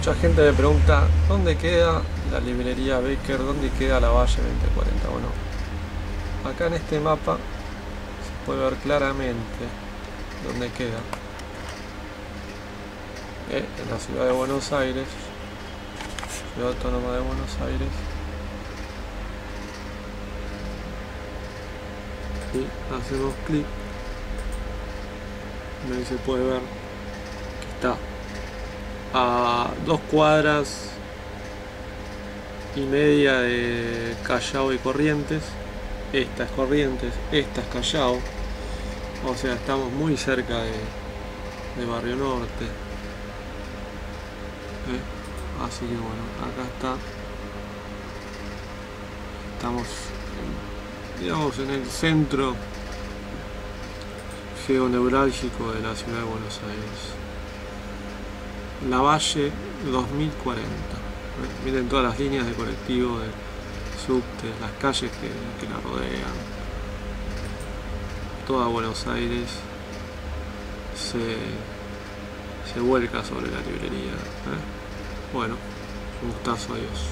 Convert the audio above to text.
Mucha gente me pregunta ¿dónde queda la librería Becker? ¿Dónde queda la Valle 2040? Bueno, acá en este mapa se puede ver claramente dónde queda. En la ciudad de Buenos Aires, Ciudad Autónoma de Buenos Aires. Y hacemos clic. Ahí se puede ver que está a 2 cuadras y media de Callao y Corrientes. Esta es Corrientes, esta es Callao. O sea, estamos muy cerca de Barrio Norte. Así que bueno, acá está. Estamos, digamos, en el centro geoneurálgico de la ciudad de Buenos Aires. La Valle 2040. Miren todas las líneas de colectivo, de subte, las calles que la rodean. Toda Buenos Aires se vuelca sobre la librería. Bueno, un gustazo, adiós.